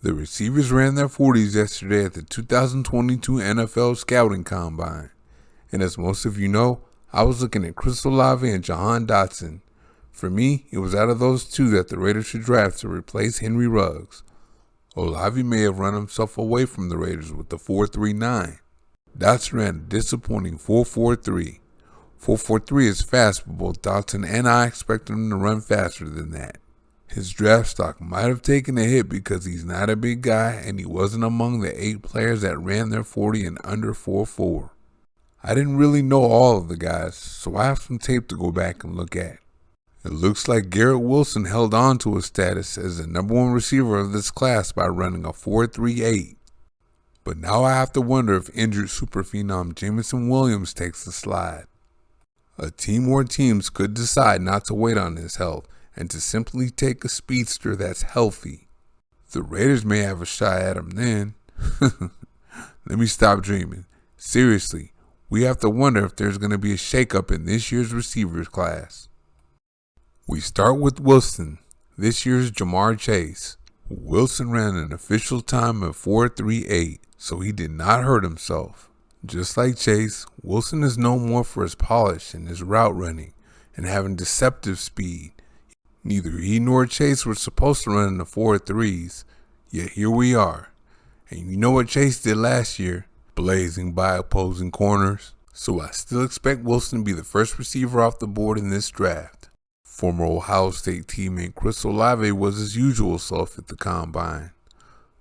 The receivers ran their 40s yesterday at the 2022 NFL Scouting Combine. And as most of you know, I was looking at Lavey and Johann Dodson. For me, it was out of those two that the Raiders should draft to replace Henry Ruggs. Lavey may have run himself away from the Raiders with the 4.39. Dodson ran a disappointing 4.43. 4.43 is fast, but both Dodson and I expected him to run faster than that. His draft stock might have taken a hit because he's not a big guy and he wasn't among the 8 players that ran their 40 in under 4.4. I didn't really know all of the guys, so I have some tape to go back and look at. It looks like Garrett Wilson held on to his status as the number 1 receiver of this class by running a 4.38. But now I have to wonder if injured super phenom Jameson Williams takes the slide. A team or teams could decide not to wait on his health and to simply take a speedster that's healthy. The Raiders may have a shot at him then. Let me stop dreaming. Seriously, we have to wonder if there's going to be a shakeup in this year's receivers class. We start with Wilson, this year's Jamar Chase. Wilson ran an official time of 4.38, so he did not hurt himself. Just like Chase, Wilson is known more for his polish and his route running and having deceptive speed. Neither he nor Chase were supposed to run in the 4.3s, yet here we are. And you know what Chase did last year? Blazing by opposing corners. So I still expect Wilson to be the first receiver off the board in this draft. Former Ohio State teammate Lavey was his usual self at the Combine.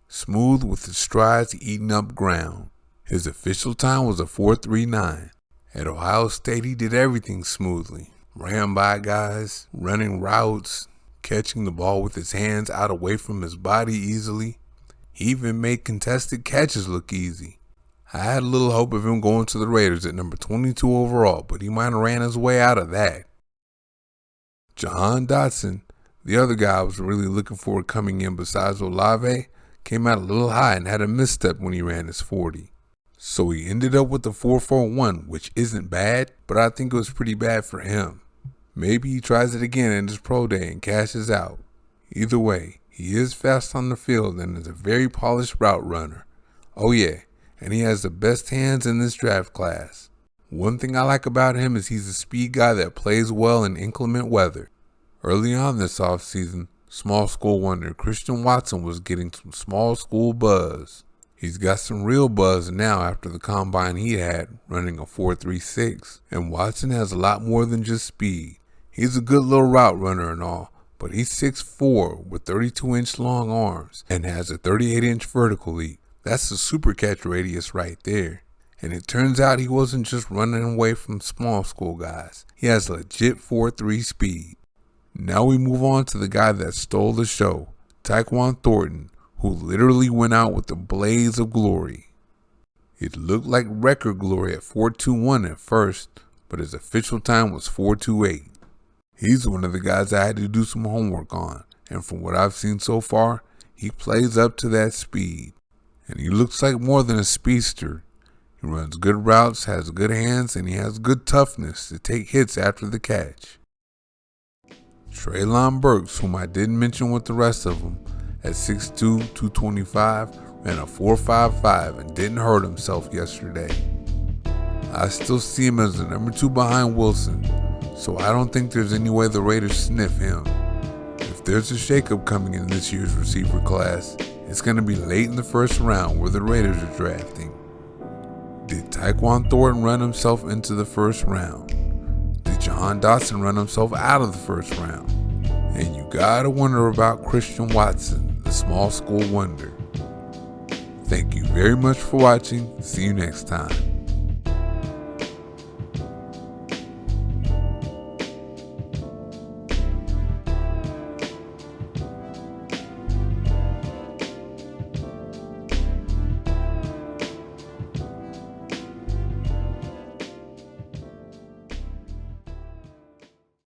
Smooth with his strides eating up ground. His official time was a 4.39. At Ohio State he did everything smoothly. Ran by guys, running routes, catching the ball with his hands out away from his body easily. He even made contested catches look easy. I had a little hope of him going to the Raiders at number 22 overall, but he might have ran his way out of that. Johann Dodson, the other guy I was really looking forward coming in besides Lavey, came out a little high and had a misstep when he ran his 40. So he ended up with the 4.41, which isn't bad, but I think it was pretty bad for him. Maybe he tries it again in his pro day and cashes out. Either way, he is fast on the field and is a very polished route runner. Oh yeah, and he has the best hands in this draft class. One thing I like about him is he's a speed guy that plays well in inclement weather. Early on this offseason, small school wonder Christian Watson was getting some small school buzz. He's got some real buzz now after the combine he had, running a 4.36. And Watson has a lot more than just speed. He's a good little route runner and all, but he's 6'4" with 32-inch long arms and has a 38-inch vertical leap. That's the super catch radius right there. And it turns out he wasn't just running away from small school guys. He has legit 4.3 speed. Now we move on to the guy that stole the show, Taekwon Thornton, who literally went out with a blaze of glory. It looked like record glory at 4.21 at first, but his official time was 4.28. He's one of the guys I had to do some homework on, and from what I've seen so far, he plays up to that speed. And he looks like more than a speedster. He runs good routes, has good hands, and he has good toughness to take hits after the catch. Treylon Burks, whom I didn't mention with the rest of them, at 6'2", 225, ran a 4.55 and didn't hurt himself yesterday. I still see him as the number 2 behind Wilson, so I don't think there's any way the Raiders sniff him. If there's a shakeup coming in this year's receiver class, it's going to be late in the first round where the Raiders are drafting. Did Taekwon Thornton run himself into the first round? Did Johann Dodson run himself out of the first round? And you gotta wonder about Christian Watson, the small school wonder. Thank you very much for watching. See you next time.